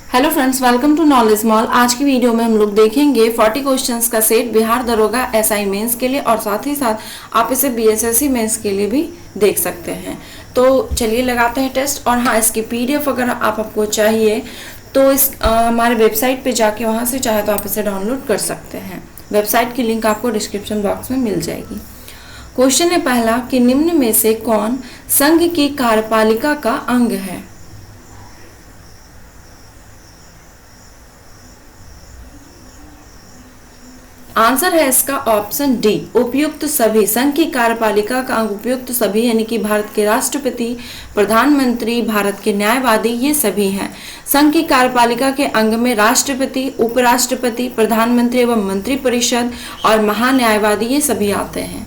Hello friends, welcome to knowledge mall. आज की video में हम लोग देखेंगे 40 क्वेश्चंस का सेट बिहार दरोगा एसआई मेंस के लिए, और साथ ही साथ आप इसे बीएसएससी मेंस के लिए भी देख सकते हैं। तो चलिए लगाते हैं टेस्ट। और हाँ, इसकी पीडीएफ अगर आपको चाहिए तो इस हमारे वेबसाइट पे जाके वहाँ से चाहे तो आप इसे डाउनलोड कर सकते हैं। वेबसाइट की लिंक आपको डिस्क्रिप्शन बॉक्स में मिल जाएगी। क्वेश्चन है पहला कि निम्न में से कौन संघ की कार्यपालिका का अंग है? आंसर है इसका ऑप्शन डी, उपयुक्त सभी। संघ की कार्यपालिका का अंग उपयुक्त सभी यानी कि भारत के राष्ट्रपति, प्रधानमंत्री, भारत के न्यायवादी, ये सभी हैं। संघ की कार्यपालिका के अंग में राष्ट्रपति, उपराष्ट्रपति, प्रधानमंत्री एवं मंत्रिपरिषद और महान्यायवादी ये सभी आते हैं।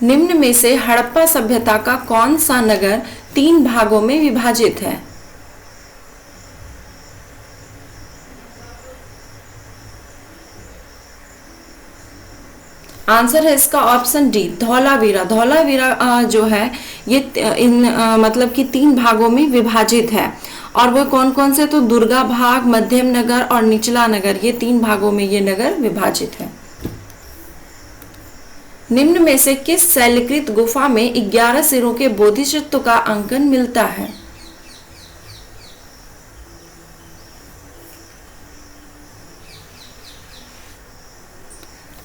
निम्न में से हड़प्पा सभ्यता का कौन सा नगर 3 भागों में विभाजित है? आंसर है इसका ऑप्शन डी, धौलावीरा। धौलावीरा जो है ये मतलब कि 3 भागों में विभाजित है। और वह कौन कौन से? तो दुर्गा भाग, मध्यम नगर और निचला नगर, ये 3 भागों में ये नगर विभाजित है। निम्न में से किस शैलकृत गुफा में 11 सिरों के बोधिसत्व का अंकन मिलता है?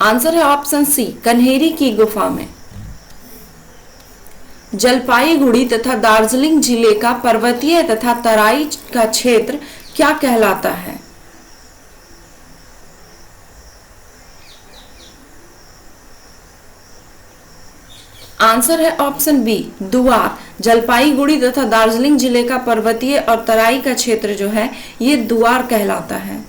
आंसर है ऑप्शन सी, कन्हेरी की गुफा में। जलपाईगुड़ी तथा दार्जिलिंग जिले का पर्वतीय तथा तराई का क्षेत्र क्या कहलाता है? आंसर है ऑप्शन बी, दुआर। जलपाईगुड़ी तथा दार्जिलिंग जिले का पर्वतीय और तराई का क्षेत्र जो है ये दुआर कहलाता है।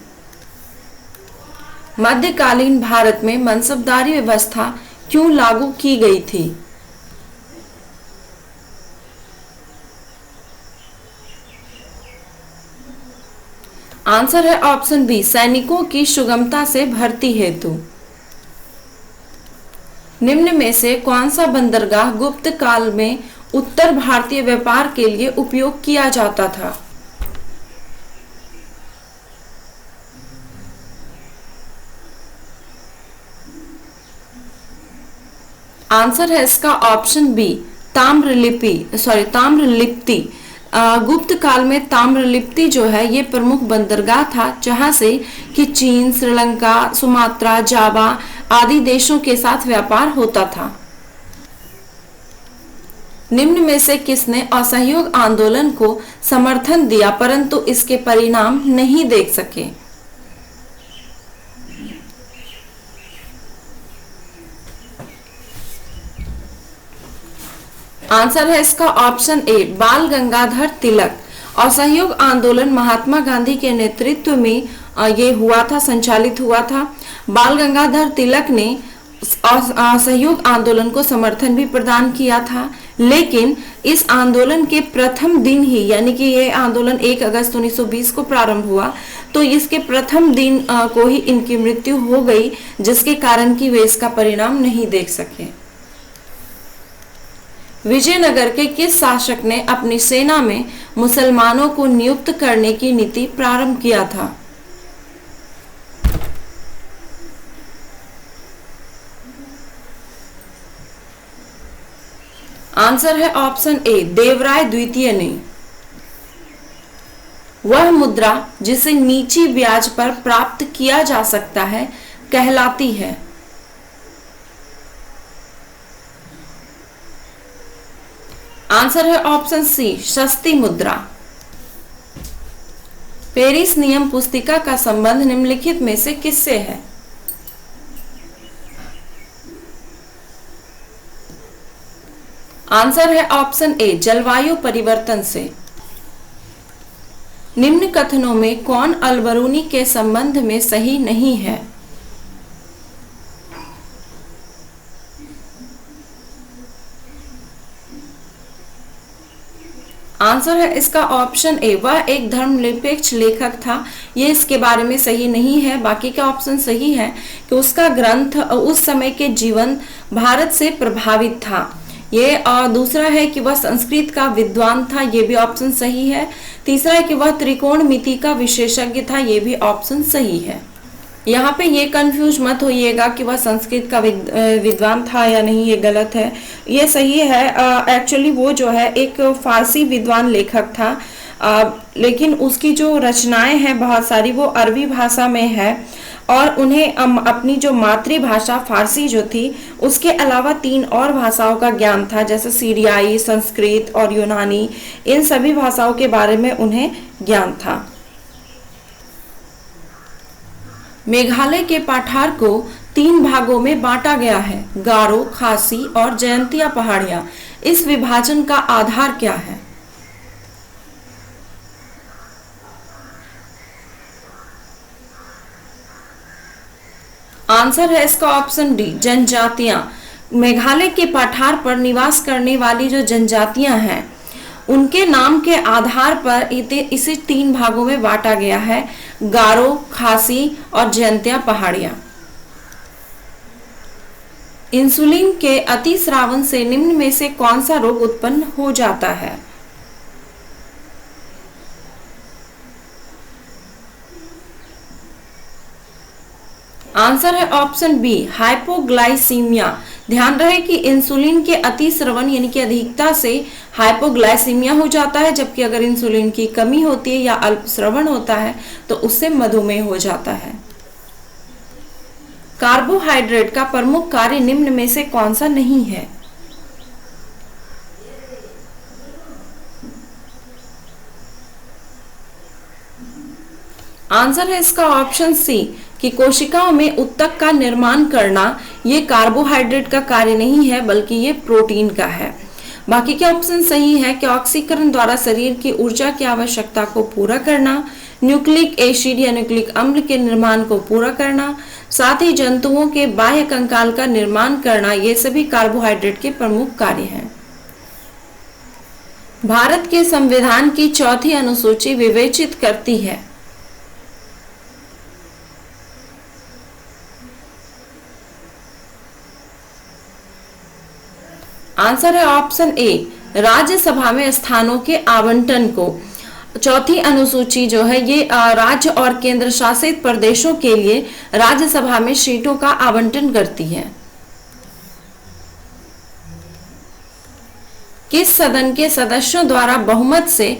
मध्यकालीन भारत में मनसबदारी व्यवस्था क्यों लागू की गई थी? आंसर है ऑप्शन बी, सैनिकों की सुगमता से भर्ती हेतु। निम्न में से कौन सा बंदरगाह गुप्त काल में उत्तर भारतीय व्यापार के लिए उपयोग किया जाता था? आंसर है इसका ऑप्शन बी, ताम्रलिप्ति। गुप्त काल में ताम्रलिप्ति जो है ये प्रमुख बंदरगाह था, जहां से कि चीन, श्रीलंका, सुमात्रा, जावा आदि देशों के साथ व्यापार होता था। निम्न में से किसने असहयोग आंदोलन को समर्थन दिया परंतु इसके परिणाम नहीं देख सके? आंसर है इसका ऑप्शन ए, बाल गंगाधर तिलक। असहयोग आंदोलन महात्मा गांधी के नेतृत्व में ये हुआ था, संचालित हुआ था। बाल गंगाधर तिलक ने असहयोग आंदोलन को समर्थन भी प्रदान किया था, लेकिन इस आंदोलन के प्रथम दिन ही यानी कि ये आंदोलन 1 अगस्त 1920 को प्रारंभ हुआ, तो इसके प्रथम दिन को ही इनकी मृत्यु हो गई, जिसके कारण कि वे इसका परिणाम नहीं देख सके। विजयनगर के किस शासक ने अपनी सेना में मुसलमानों को नियुक्त करने की नीति प्रारंभ किया था? आंसर है ऑप्शन ए, देवराय द्वितीय ने। वह मुद्रा जिसे नीची ब्याज पर प्राप्त किया जा सकता है कहलाती है? आंसर है ऑप्शन सी, सस्ती मुद्रा। पेरिस नियम पुस्तिका का संबंध निम्नलिखित में से किससे है? आंसर है ऑप्शन ए, जलवायु परिवर्तन से। निम्न कथनों में कौन अलबरूनी के संबंध में सही नहीं है? आंसर है इसका ऑप्शन ए, वह एक धर्मनिरपेक्ष लेखक था। ये इसके बारे में सही नहीं है। बाकी का ऑप्शन सही है कि उसका ग्रंथ उस समय के जीवन भारत से प्रभावित था। ये दूसरा है कि वह संस्कृत का विद्वान था, ये भी ऑप्शन सही है। तीसरा है कि वह त्रिकोणमिति का विशेषज्ञ था, ये भी ऑप्शन सही है। यहाँ पे ये कंफ्यूज मत होइएगा कि वह संस्कृत का विद्वान था या नहीं, ये गलत है, ये सही है। एक्चुअली वो जो है एक फारसी विद्वान लेखक था, लेकिन उसकी जो रचनाएं हैं बहुत सारी वो अरबी भाषा में है, और उन्हें अपनी जो मातृभाषा फारसी जो थी उसके अलावा 3 और भाषाओं का ज्ञान था, जैसे सीरियाई, संस्कृत और यूनानी, इन सभी भाषाओं के बारे में उन्हें ज्ञान था। मेघालय के पठार को 3 भागों में बांटा गया है, गारो, खासी और जयंतिया पहाड़ियां। इस विभाजन का आधार क्या है? आंसर है इसका ऑप्शन डी, जनजातियां। मेघालय के पठार पर निवास करने वाली जो जनजातियां हैं उनके नाम के आधार पर इसे 3 भागों में बांटा गया है, गारो, खासी और जयंतिया पहाड़ियां। इंसुलिन के अतिस्रावन से निम्न में से कौन सा रोग उत्पन्न हो जाता है? आंसर है ऑप्शन बी, हाइपोग्लाइसीमिया। ध्यान रहे कि इंसुलिन के अतिस्रवण यानी कि अधिकता से हाइपोग्लाइसीमिया हो जाता है, जबकि अगर इंसुलिन की कमी होती है या अल्पस्रवण होता है तो उससे मधुमेह हो जाता है। कार्बोहाइड्रेट का प्रमुख कार्य निम्न में से कौन सा नहीं है? आंसर है इसका ऑप्शन सी कि कोशिकाओं में उत्तक का निर्माण करना ये कार्बोहाइड्रेट का कार्य नहीं है, बल्कि ये प्रोटीन का है। बाकी के ऑप्शन सही है कि ऑक्सीकरण द्वारा शरीर की ऊर्जा की आवश्यकता को पूरा करना, न्यूक्लिक एसिड या न्यूक्लिक अम्ल के निर्माण को पूरा करना, साथ ही जंतुओं के बाह्य कंकाल का निर्माण करना, ये सभी कार्बोहाइड्रेट के प्रमुख कार्य हैं। भारत के संविधान की 4थी अनुसूची विवेचित करती है। आंसर है ऑप्शन ए, राज्यसभा में स्थानों के आवंटन को। 4थी अनुसूची जो है ये राज्य और केंद्र शासित प्रदेशों के लिए राज्यसभा में सीटों का आवंटन करती है। किस सदन के सदस्यों द्वारा बहुमत से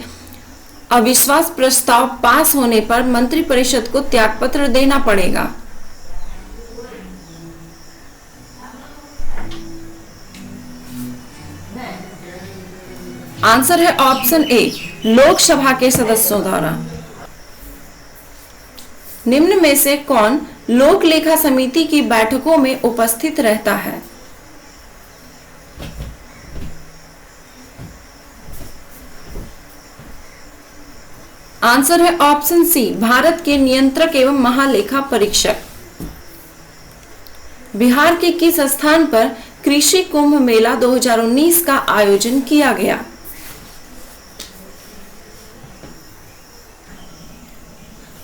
अविश्वास प्रस्ताव पास होने पर मंत्रिपरिषद को त्यागपत्र देना पड़ेगा? आंसर है ऑप्शन ए, लोकसभा के सदस्यों द्वारा। निम्न में से कौन लोक लेखा समिति की बैठकों में उपस्थित रहता है? आंसर है ऑप्शन सी, भारत के नियंत्रक एवं महालेखा परीक्षक। बिहार के किस स्थान पर कृषि कुंभ मेला 2019 का आयोजन किया गया?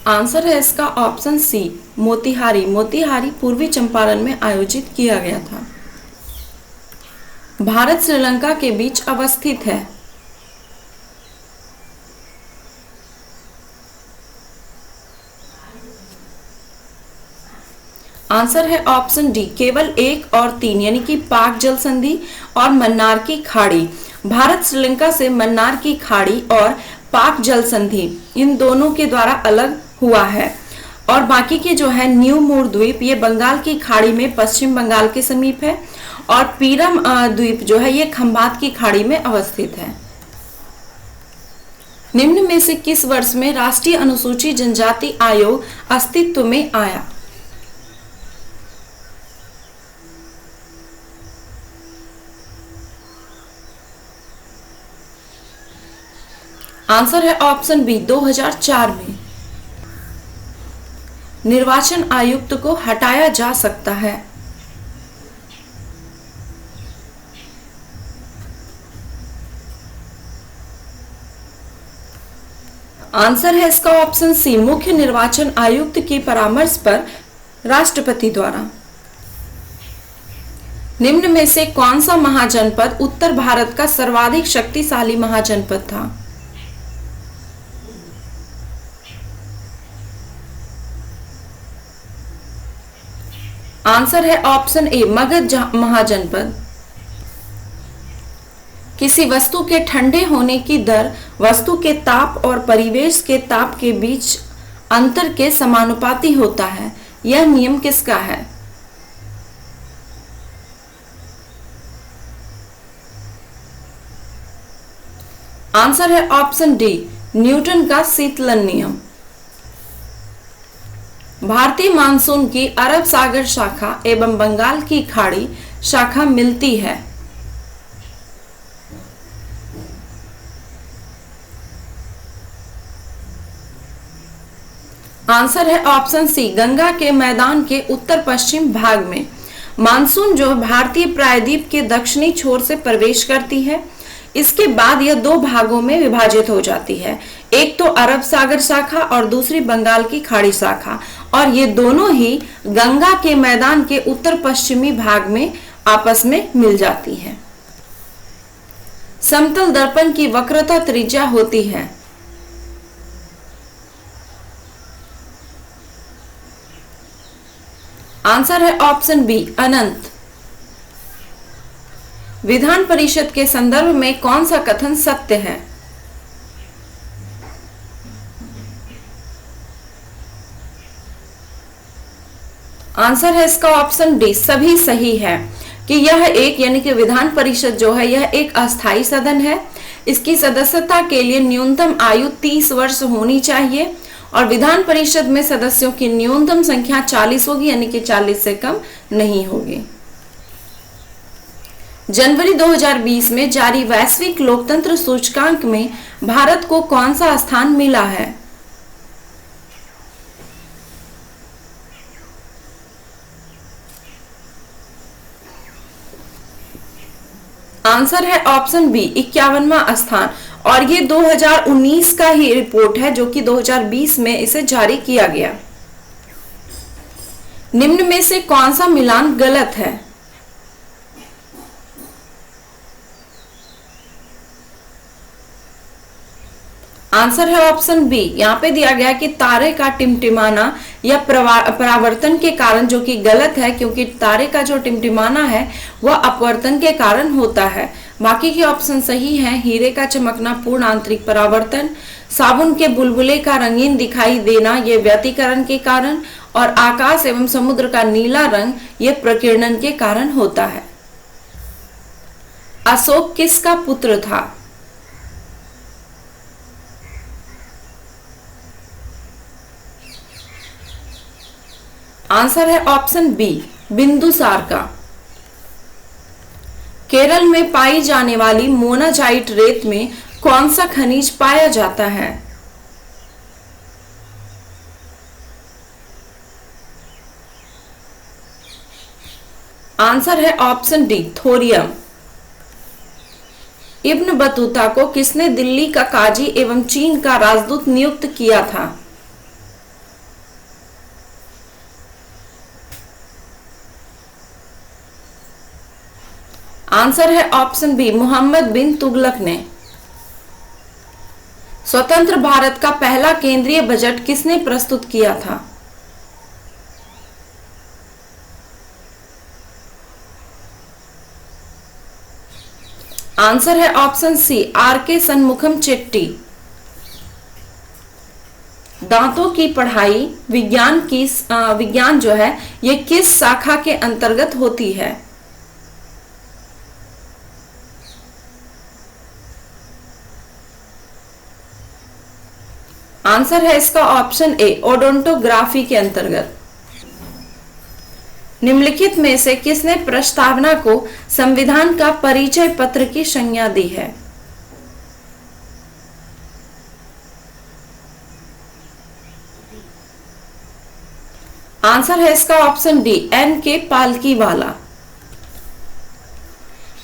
आंसर है इसका ऑप्शन सी, मोतिहारी। मोतिहारी पूर्वी चंपारण में आयोजित किया गया था। भारत श्रीलंका के बीच अवस्थित है। आंसर है ऑप्शन डी, केवल 1 और 3 यानी कि पाक जल संधि और मन्नार की खाड़ी। भारत श्रीलंका से मन्नार की खाड़ी और पाक जल संधि इन दोनों के द्वारा अलग हुआ है, और बाकी के जो है न्यू मूर द्वीप ये बंगाल की खाड़ी में पश्चिम बंगाल के समीप है, और पीरम द्वीप जो है ये खंबात की खाड़ी में अवस्थित है। निम्न में से किस वर्ष में राष्ट्रीय अनुसूची जनजाति आयोग अस्तित्व में आया? आंसर है ऑप्शन बी, 2004 में। निर्वाचन आयुक्त को हटाया जा सकता है। आंसर है इसका ऑप्शन सी, मुख्य निर्वाचन आयुक्त के परामर्श पर राष्ट्रपति द्वारा। निम्न में से कौन सा महाजनपद उत्तर भारत का सर्वाधिक शक्तिशाली महाजनपद था? आंसर है ऑप्शन ए मगध महाजनपद। किसी वस्तु के ठंडे होने की दर वस्तु के ताप और परिवेश के ताप के बीच अंतर के समानुपाती होता है। यह नियम किसका है? आंसर है ऑप्शन डी न्यूटन का शीतलन नियम। भारतीय मानसून की अरब सागर शाखा एवं बंगाल की खाड़ी शाखा मिलती है। आंसर है ऑप्शन सी गंगा के मैदान के उत्तर पश्चिम भाग में। मानसून जो भारतीय प्रायद्वीप के दक्षिणी छोर से प्रवेश करती है, इसके बाद यह दो भागों में विभाजित हो जाती है, एक तो अरब सागर शाखा और दूसरी बंगाल की खाड़ी शाखा, और ये दोनों ही गंगा के मैदान के उत्तर पश्चिमी भाग में आपस में मिल जाती है। समतल दर्पण की वक्रता त्रिज्या होती है। आंसर है ऑप्शन बी अनंत। विधान परिषद के संदर्भ में कौन सा कथन सत्य है? आंसर है इसका ऑप्शन डी सभी सही है कि यह एक यानी कि विधान परिषद जो है यह एक अस्थायी सदन है। इसकी सदस्यता के लिए न्यूनतम आयु 30 वर्ष होनी चाहिए और विधान परिषद में सदस्यों की न्यूनतम संख्या 40 होगी, यानी कि 40 से कम नहीं होगी। जनवरी 2020 में जारी वैश्विक लोकतंत्र सूचकांक में भारत को कौन सा स्थान मिला है? आंसर है ऑप्शन बी 51वां स्थान, और ये 2019 का ही रिपोर्ट है जो कि 2020 में इसे जारी किया गया। निम्न में से कौन सा मिलान गलत है? आंसर है ऑप्शन बी। यहाँ पे दिया गया कि तारे का टिमटिमाना या परावर्तन के कारण, जो कि गलत है क्योंकि तारे का जो टिमटिमाना है वह अपवर्तन के कारण होता है। बाकी के ऑप्शन सही हैं। हीरे का चमकना पूर्ण आंतरिक परावर्तन, साबुन के बुलबुले का रंगीन दिखाई देना ये व्यतिकरण के कारण, और आकाश एवं समुद्र का नीला रंग ये प्रकीर्णन के कारण होता है। अशोक किसका पुत्र था? आंसर है ऑप्शन बी बिंदुसार का। केरल में पाई जाने वाली मोनाजाइट रेत में कौन सा खनिज पाया जाता है? आंसर है option D thorium. Ibn Battuta को किसने दिल्ली का काजी एवं चीन का राजदूत नियुक्त किया था? आंसर है ऑप्शन बी मोहम्मद बिन तुगलक ने। स्वतंत्र भारत का पहला केंद्रीय बजट किसने प्रस्तुत किया था? आंसर है ऑप्शन सी आर के सन्मुखम चेट्टी। दांतों की पढ़ाई विज्ञान जो है ये किस शाखा के अंतर्गत होती है? आंसर है इसका ऑप्शन ए ओडोंटोग्राफी के अंतर्गत। निम्नलिखित में से किसने प्रस्तावना को संविधान का परिचय पत्र की संज्ञा दी है? आंसर है इसका ऑप्शन डी एन के पालकीवाला।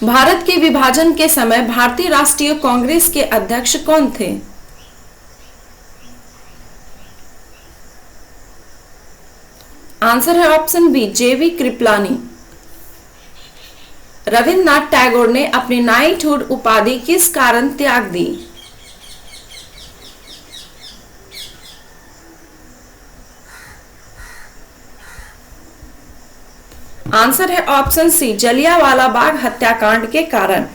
भारत के विभाजन के समय भारतीय राष्ट्रीय कांग्रेस के अध्यक्ष कौन थे? आंसर है ऑप्शन बी जेवी कृपलानी। रविन्द्रनाथ टैगोर ने अपनी नाइटहुड उपाधि किस कारण त्याग दी? आंसर है ऑप्शन सी, जलियांवाला बाग हत्याकांड के कारण।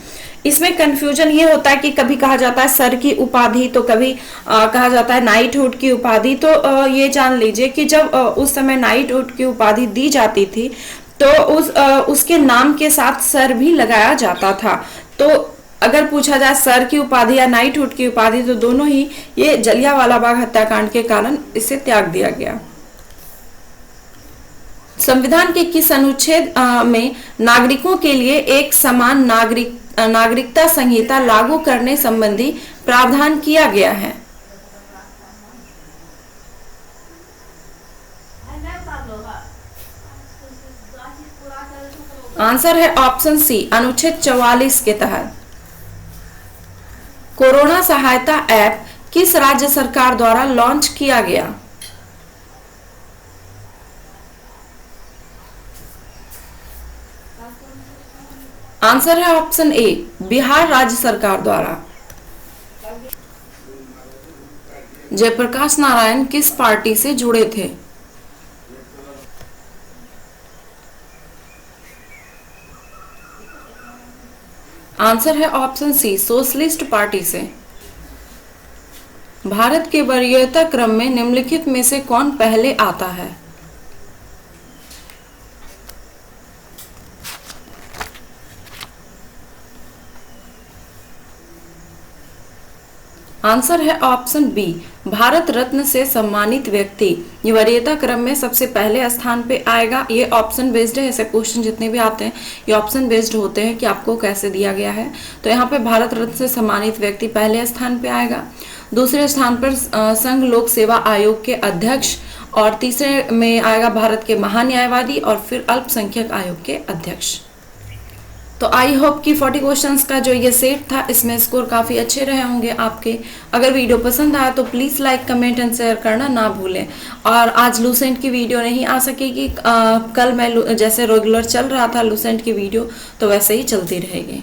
इसमें कंफ्यूजन ये होता है कि कभी कहा जाता है सर की उपाधि, तो कभी कहा जाता है नाइटहुड की उपाधि। तो ये जान लीजिए कि जब उस समय नाइटहुड की उपाधि दी जाती थी तो उसके नाम के साथ सर भी लगाया जाता था। तो अगर पूछा जाए सर की उपाधि या नाइटहुड की उपाधि, तो दोनों ही ये जलियांवाला बाग हत्याकांड के कारण इसे त्याग दिया गया। संविधान के किस अनुच्छेद में नागरिकों के लिए एक समान नागरिकता संहिता लागू करने संबंधी प्रावधान किया गया है? आंसर है ऑप्शन सी, अनुच्छेद 44 के तहत। कोरोना सहायता ऐप किस राज्य सरकार द्वारा लॉन्च किया गया? आंसर है ऑप्शन ए, बिहार राज्य सरकार द्वारा। जयप्रकाश नारायण किस पार्टी से जुड़े थे? आंसर है ऑप्शन सी, सोशलिस्ट पार्टी से। भारत के वरीयता क्रम में निम्नलिखित में से कौन पहले आता है? आंसर है ऑप्शन बी, भारत रत्न से सम्मानित व्यक्ति ये वरीयता क्रम में सबसे पहले स्थान पे आएगा। ये ऑप्शन बेस्ड है, ऐसे क्वेश्चन जितने भी आते हैं ये ऑप्शन बेस्ड होते हैं कि आपको कैसे दिया गया है। तो यहाँ पे भारत रत्न से सम्मानित व्यक्ति पहले स्थान पे आएगा। दूसरे स्थान पर संघ लोक सेवा आयोग के अध्यक्ष, और तीसरे में आएगा भारत के महान्यायवादी, और फिर अल्पसंख्यक आयोग के अध्यक्ष। तो आई होप कि 40 क्वेश्चंस का जो ये सेट था इसमें स्कोर काफ़ी अच्छे रहे होंगे आपके। अगर वीडियो पसंद आया तो please like, comment and share करना ना भूलें। और आज लूसेंट की वीडियो नहीं आ सकेगी, कल मैं जैसे रेगुलर चल रहा था लूसेंट की वीडियो तो वैसे ही चलती रहेगी।